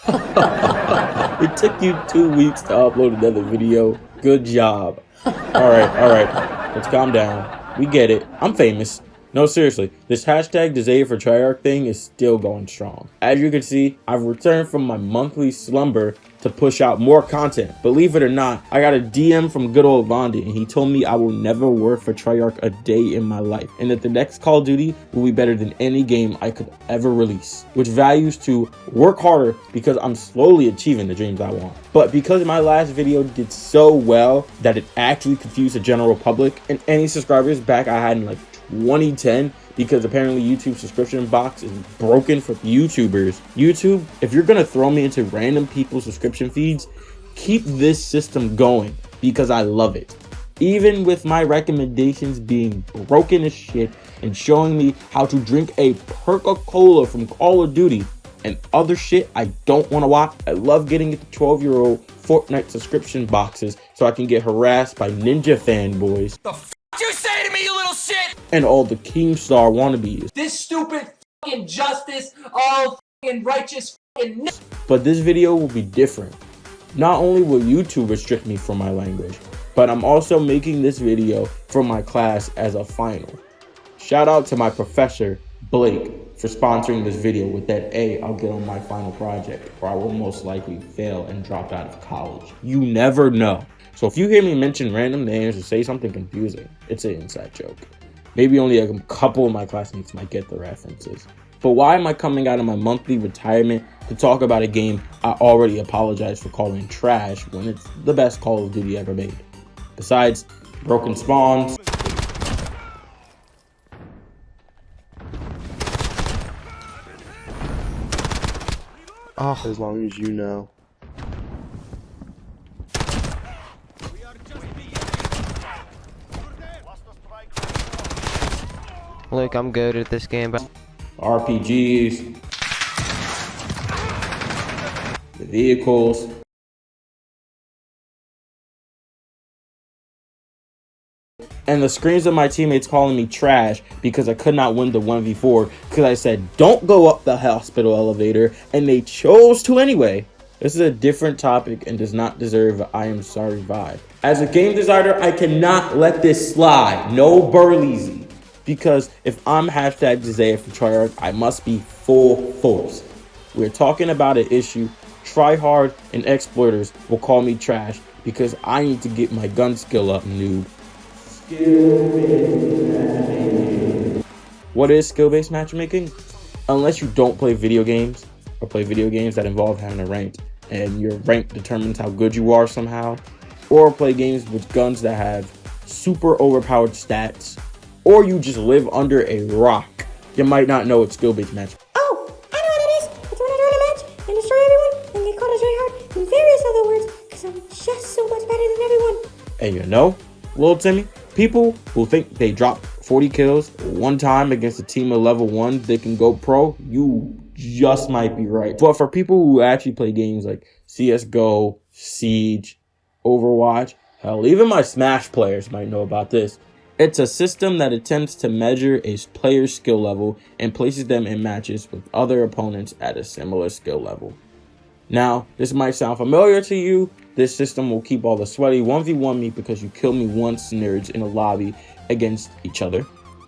It took you 2 weeks to upload another video. Good job. Alright, let's calm down. We get it. I'm famous. No, seriously, this hashtag desire for Treyarch thing is still going strong. As you can see, I've returned from my monthly slumber to push out more content. Believe it or not, I got a DM from good old Vondi, and he told me I will never work for Treyarch a day in my life, and that the next Call of Duty will be better than any game I could ever release, which values to work harder because I'm slowly achieving the dreams I want. But because my last video did so well that it actually confused the general public, and any subscribers back I had in like 2010, because apparently YouTube subscription box is broken for YouTubers. YouTube, if you're gonna throw me into random people's subscription feeds, keep this system going because I love it. Even with my recommendations being broken as shit and showing me how to drink a Coca-Cola from Call of Duty and other shit I don't want to watch, I love getting into 12-year-old Fortnite subscription boxes so I can get harassed by ninja fanboys. The f you say to me, you little shit? And all the Keemstar wannabes. This stupid fucking justice, all fucking righteous fucking. But this video will be different. Not only will YouTube restrict me from my language, but I'm also making this video for my class as a final. Shout out to my professor, Blake, for sponsoring this video with that A I'll get on my final project, or I will most likely fail and drop out of college. You never know. So if you hear me mention random names or say something confusing, it's an inside joke. Maybe only a couple of my classmates might get the references. But why am I coming out of my monthly retirement to talk about a game I already apologized for calling trash when it's the best Call of Duty ever made? Besides broken spawns, as long as you know. Look, I'm good at this game, but RPGs, the vehicles, and the screams of my teammates calling me trash because I could not win the 1v4 because I said don't go up the hospital elevator and they chose to anyway. This is a different topic and does not deserve an I am sorry vibe. As a game designer, I cannot let this slide. No burleasy. Because if I'm hashtag desire for Treyarch, I must be full force. We're talking about an issue. Tryhard and exploiters will call me trash because I need to get my gun skill up, noob. What is skill-based matchmaking? Unless you don't play video games or play video games that involve having a rank and your rank determines how good you are somehow, or play games with guns that have super overpowered stats, or you just live under a rock, you might not know what skill-based match. Oh, I know what it is. It's when I join a match and destroy everyone and get called a tryhard in various other words because I'm just so much better than everyone. And you know, little Timmy, people who think they drop 40 kills one time against a team of level 1 they can go pro, you just might be right. But for people who actually play games like CSGO, Siege, Overwatch, hell, even my Smash players might know about this. It's a system that attempts to measure a player's skill level and places them in matches with other opponents at a similar skill level. Now, this might sound familiar to you. This system will keep all the sweaty 1v1 me because you kill me once nerds in a lobby against each other,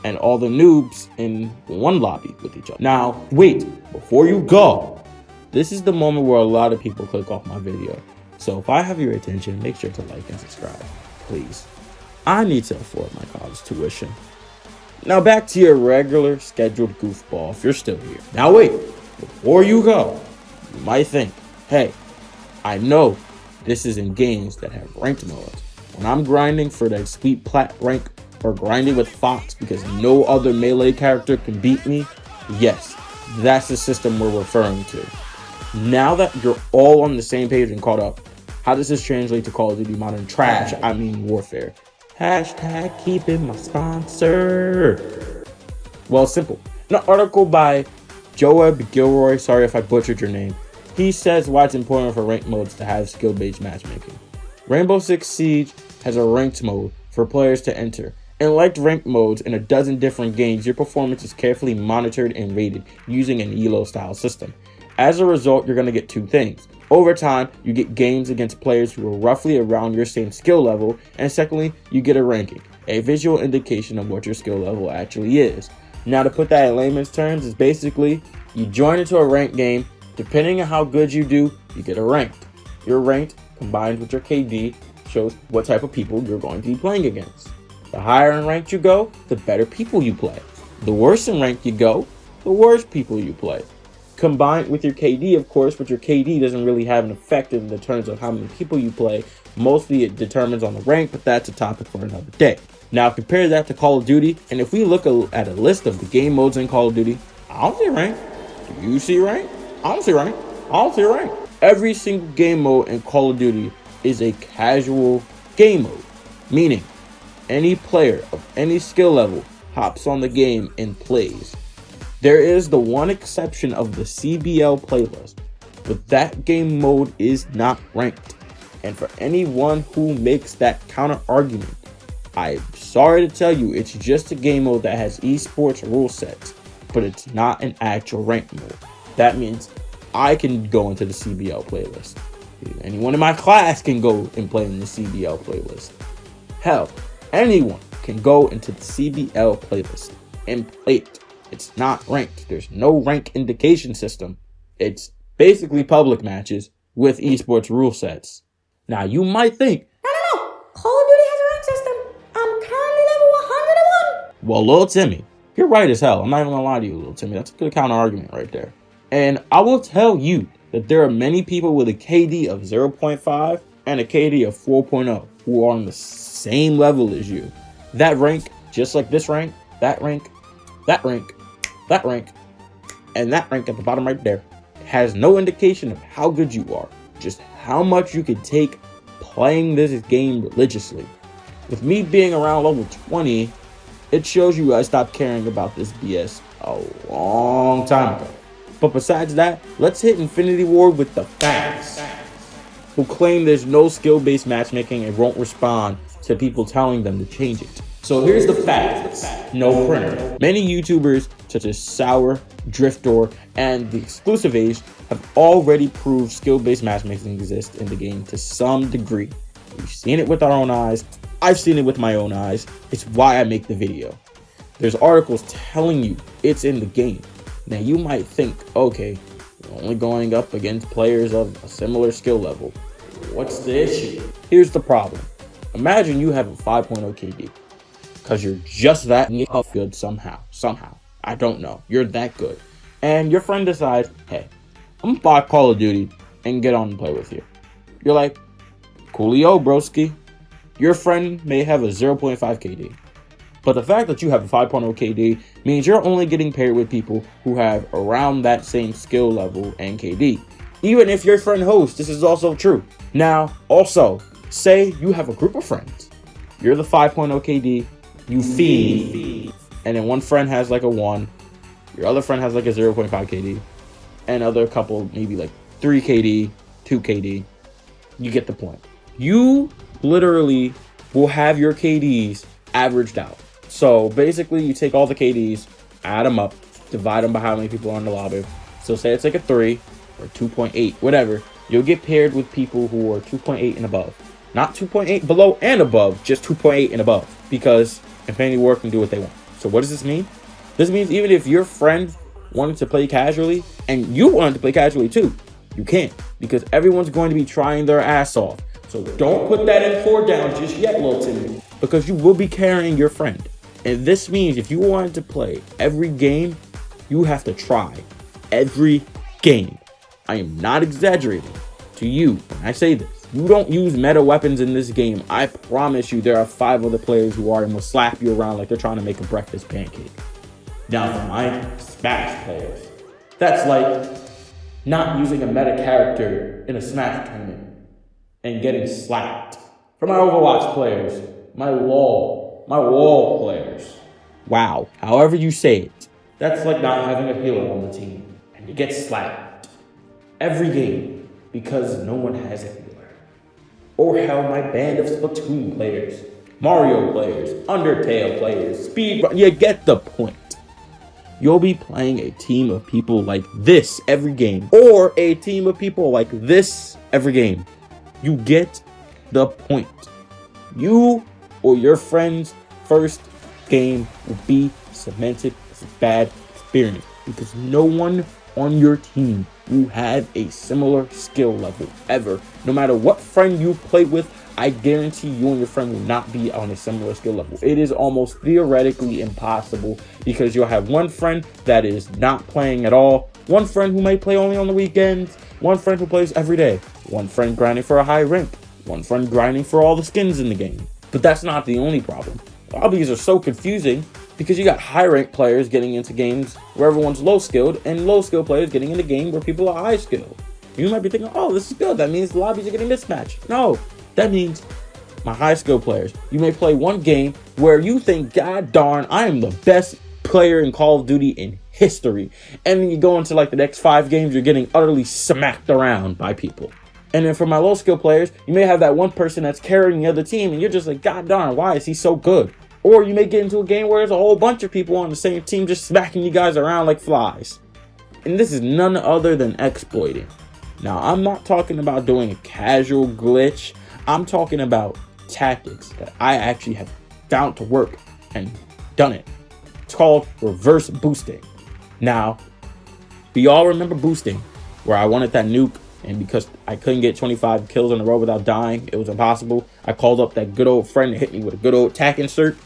and all the noobs in one lobby with each other. Now, wait, before you go, this is the moment where a lot of people click off my video. So if I have your attention, make sure to like and subscribe, please. I need to afford my college tuition. Now back to your regular scheduled goofball if you're still here. Now wait, before you go, you might think, hey, I know this is in games that have ranked modes. When I'm grinding for that sweet plat rank or grinding with Fox because no other melee character can beat me, yes, that's the system we're referring to. Now that you're all on the same page and caught up, how does this translate to Call of Duty Modern Trash? I mean Warfare. Hashtag keeping my sponsor. Well, it's simple. In an article by Joab Gilroy, sorry if I butchered your name, he says why it's important for ranked modes to have skill-based matchmaking. Rainbow Six Siege has a ranked mode for players to enter. And like ranked modes in a dozen different games, your performance is carefully monitored and rated using an ELO style system. As a result, you're going to get two things. Over time, you get games against players who are roughly around your same skill level, and secondly, you get a ranking, a visual indication of what your skill level actually is. Now, to put that in layman's terms, is basically you join into a ranked game. Depending on how good you do, you get a ranked. Your ranked combined with your KD shows what type of people you're going to be playing against. The higher in rank you go, the better people you play. The worse in rank you go, the worse people you play. Combined with your KD, of course, but your KD doesn't really have an effect in the terms of how many people you play. Mostly it determines on the rank, but that's a topic for another day. Now compare that to Call of Duty, and if we look at a list of the game modes in Call of Duty, I don't see rank. Do you see rank? I don't see rank. I don't see rank. Every single game mode in Call of Duty is a casual game mode, meaning any player of any skill level hops on the game and plays. There is the one exception of the CBL playlist, but that game mode is not ranked. And for anyone who makes that counter argument, I'm sorry to tell you, it's just a game mode that has esports rule sets, but it's not an actual ranked mode. That means I can go into the CBL playlist. Anyone in my class can go and play in the CBL playlist. Hell, anyone can go into the CBL playlist and play it. It's not ranked. There's no rank indication system. It's basically public matches with esports rule sets. Now you might think, No. Call of Duty has a rank system. I'm currently level 101. well, Lil Timmy, you're right as hell. I'm not even gonna lie to you, Lil Timmy. That's a good counter argument right there. And I will tell you that there are many people with a KD of 0.5 and a KD of 4.0 who are on the same level as you. That rank, just like this rank, that rank, that rank, that rank, and that rank at the bottom right there, has no indication of how good you are, just how much you could take playing this game religiously. With me being around level 20, it shows you I stopped caring about this BS a long time ago. But besides that, let's hit Infinity Ward with the facts, who claim there's no skill-based matchmaking and won't respond to people telling them to change it. So here's the facts. No printer. Many YouTubers such as Sour, Driftor, and the Exclusive Age have already proved skill-based matchmaking exists in the game to some degree. We've seen it with our own eyes. I've seen it with my own eyes. It's why I make the video. There's articles telling you it's in the game. Now you might think, okay, you're only going up against players of a similar skill level. What's the issue? Here's the problem. Imagine you have a 5.0 KD. Because you're just that good somehow. I don't know. You're that good. And your friend decides, hey, I'm going to buy Call of Duty and get on and play with you. You're like, coolio, broski. Your friend may have a 0.5 KD. But the fact that you have a 5.0 KD means you're only getting paired with people who have around that same skill level and KD. Even if your friend hosts, this is also true. Now, also, say you have a group of friends. You're the 5.0 KD. You feed, and then one friend has like a 1, your other friend has like a 0.5 KD, and other couple maybe like 3 KD, 2 KD. You get the point. You literally will have your KDs averaged out. So basically you take all the KDs, add them up, divide them by how many people are in the lobby. So say it's like a 3 or 2.8, whatever. You'll get paired with people who are 2.8 and above. Not 2.8 below and above, just 2.8 and above. Because Infinity Ward can do what they want. So what does this mean? This means even if your friend wanted to play casually and you wanted to play casually too, you can't, because everyone's going to be trying their ass off. So don't put that M4 down just yet, Lil Timmy, because you will be carrying your friend. And this means if you wanted to play every game, you have to try every game. I am not exaggerating to you when I say this. You don't use meta weapons in this game. I promise you there are 5 other players who are and will slap you around like they're trying to make a breakfast pancake. Now for my Smash players, that's like not using a meta character in a Smash tournament and getting slapped. For my Overwatch players, my wall players. Wow, however you say it, that's like not having a healer on the team and you get slapped every game because no one has a healer. Or hell, my band of Splatoon players, Mario players, Undertale players, you get the point. you'll be playing a team of people like this every game, or a team of people like this every game. You get the point. You or your friend's first game will be cemented as a bad experience because no one on your team will have a similar skill level ever. No matter what friend you play with, I guarantee you and your friend will not be on a similar skill level. It is almost theoretically impossible because you'll have one friend that is not playing at all, one friend who may play only on the weekends, one friend who plays every day, one friend grinding for a high rank, one friend grinding for all the skins in the game. But that's not the only problem. Lobbies are so confusing because you got high rank players getting into games where everyone's low skilled and low skilled players getting into game where people are high skilled. You might be thinking, oh, this is good. That means the lobbies are getting mismatched. No, that means my high skill players. You may play one game where you think, God darn, I am the best player in Call of Duty in history. And then you go into like the next 5 games, you're getting utterly smacked around by people. And then for my low skill players, you may have that one person that's carrying the other team and you're just like, God darn, why is he so good? Or you may get into a game where there's a whole bunch of people on the same team just smacking you guys around like flies. And this is none other than exploiting. Now, I'm not talking about doing a casual glitch. I'm talking about tactics that I actually have found to work and done it. It's called reverse boosting. Now, we all remember boosting, where I wanted that nuke, and because I couldn't get 25 kills in a row without dying, it was impossible. I called up that good old friend to hit me with a good old tack insert.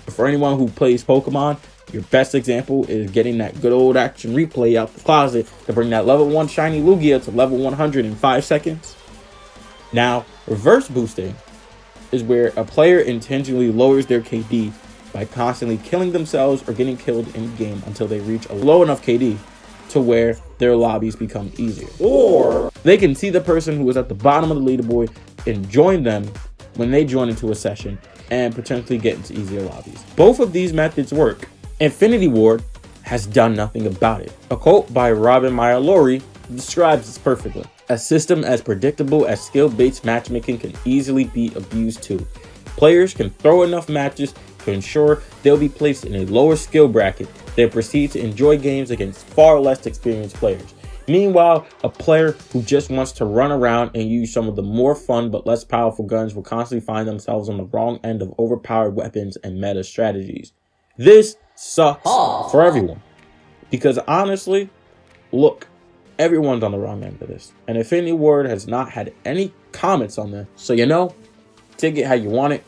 For anyone who plays Pokemon, your best example is getting that good old action replay out the closet to bring that level 1 shiny Lugia to level 100 in 5 seconds. Now, reverse boosting is where a player intentionally lowers their KD by constantly killing themselves or getting killed in game until they reach a low enough KD to where their lobbies become easier. Or they can see the person who is at the bottom of the leaderboard and join them when they join into a session and potentially get into easier lobbies. Both of these methods work. Infinity Ward has done nothing about it. A quote by Robin Meyer-Laurie describes this perfectly. A system as predictable as skill-based matchmaking can easily be abused too. Players can throw enough matches to ensure they'll be placed in a lower skill bracket, then proceed to enjoy games against far less experienced players. Meanwhile, a player who just wants to run around and use some of the more fun but less powerful guns will constantly find themselves on the wrong end of overpowered weapons and meta strategies. This sucks for everyone. Because honestly, look, everyone's on the wrong end of this. And Infinity Ward has not had any comments on this. So take it how you want it.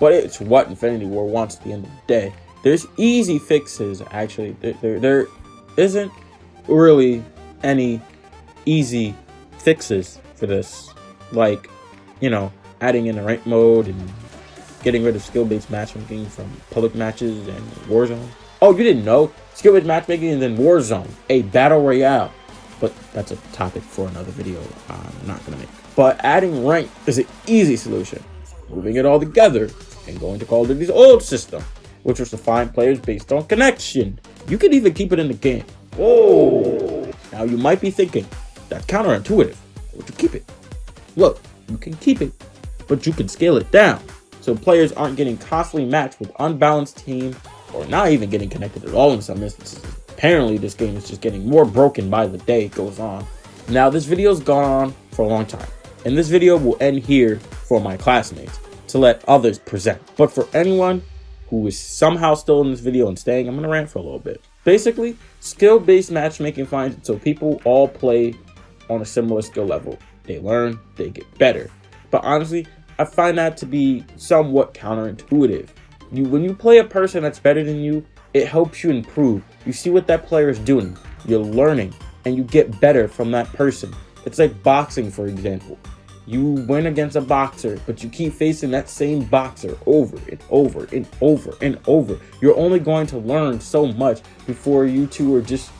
But it's what Infinity Ward wants at the end of the day. There's easy fixes, actually. There isn't really any easy fixes for this. Like, adding in a rank mode and getting rid of skill-based matchmaking from public matches and Warzone. Oh, you didn't know? Skill-based matchmaking and then Warzone, a battle royale. But that's a topic for another video I'm not going to make. But adding rank is an easy solution. Moving it all together and going to Call of Duty's old system, which was to find players based on connection. You can even keep it in the game. Whoa! Now you might be thinking, that's counterintuitive. Would you keep it? Look, you can keep it, but you can scale it down so players aren't getting constantly matched with unbalanced team or not even getting connected at all in some instances. Apparently, this game is just getting more broken by the day it goes on. Now, this video's gone on for a long time, and this video will end here for my classmates to let others present. But for anyone who is somehow still in this video and staying, I'm gonna rant for a little bit. Basically, skill-based matchmaking finds it so people all play on a similar skill level. They learn, they get better. But honestly, I find that to be somewhat counterintuitive. When you play a person that's better than you, it helps you improve. You see what that player is doing, you're learning, and you get better from that person. It's like boxing, for example. You win against a boxer, but you keep facing that same boxer over and over and over and over. You're only going to learn so much before you two are just,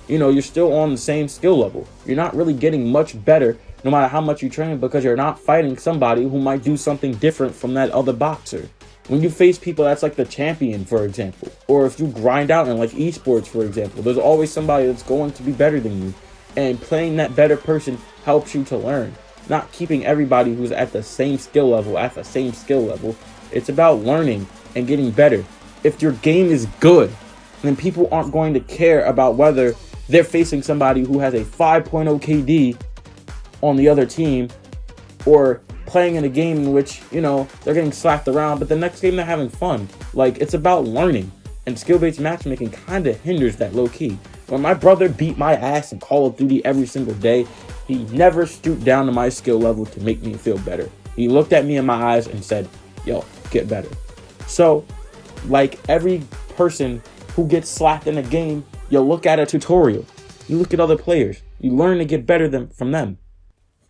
you're still on the same skill level. You're not really getting much better no matter how much you train because you're not fighting somebody who might do something different from that other boxer. When you face people that's like the champion, for example, or if you grind out in like esports, for example, there's always somebody that's going to be better than you. And playing that better person helps you to learn. Not keeping everybody who's at the same skill level at the same skill level. It's about learning and getting better. If your game is good, then people aren't going to care about whether they're facing somebody who has a 5.0 KD on the other team, or playing in a game in which, you know, they're getting slapped around, but the next game they're having fun. Like, it's about learning, and skill-based matchmaking kind of hinders that low-key. When my brother beat my ass in Call of Duty every single day, he never stooped down to my skill level to make me feel better. He looked at me in my eyes and said, yo, get better. So, like every person who gets slapped in a game, you look at a tutorial. You look at other players. You learn to get better from them.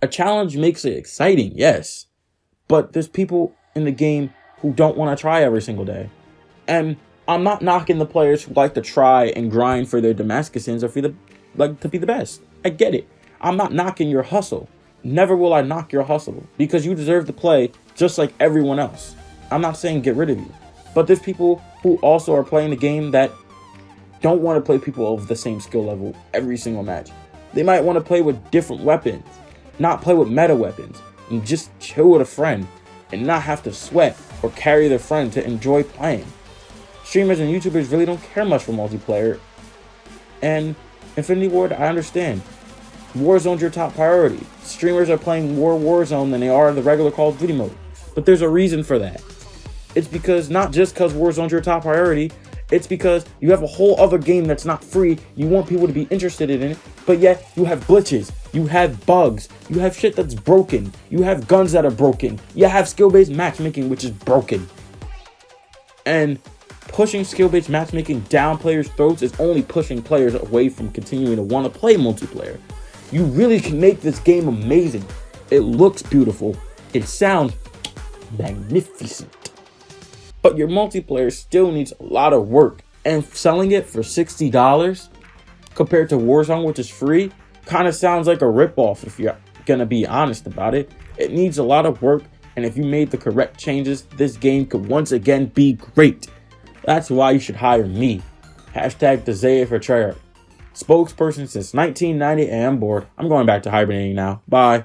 A challenge makes it exciting, yes. But there's people in the game who don't want to try every single day. And I'm not knocking the players who like to try and grind for their Damascusins or to be the best. I get it. I'm not knocking your hustle. Never will I knock your hustle, because you deserve to play just like everyone else. I'm not saying get rid of you. But there's people who also are playing the game that don't want to play people of the same skill level every single match. They might want to play with different weapons, not play with meta weapons, and just chill with a friend and not have to sweat or carry their friend to enjoy playing. Streamers and YouTubers really don't care much for multiplayer. And Infinity Ward, I understand. Warzone's your top priority. Streamers are playing more Warzone than they are the regular Call of Duty mode. But there's a reason for that. It's because, not just because Warzone's your top priority, it's because you have a whole other game that's not free. You want people to be interested in it, but yet you have glitches, you have bugs, you have shit that's broken, you have guns that are broken, you have skill-based matchmaking which is broken. And pushing skill-based matchmaking down players' throats is only pushing players away from continuing to want to play multiplayer. You really can make this game amazing. It looks beautiful. It sounds magnificent. But your multiplayer still needs a lot of work. And selling it for $60 compared to Warzone, which is free, kind of sounds like a ripoff if you're going to be honest about it. It needs a lot of work, and if you made the correct changes, this game could once again be great. That's why you should hire me. Hashtag Desire for Treyarch. Spokesperson since 1990, and I'm bored. I'm going back to hibernating now. Bye.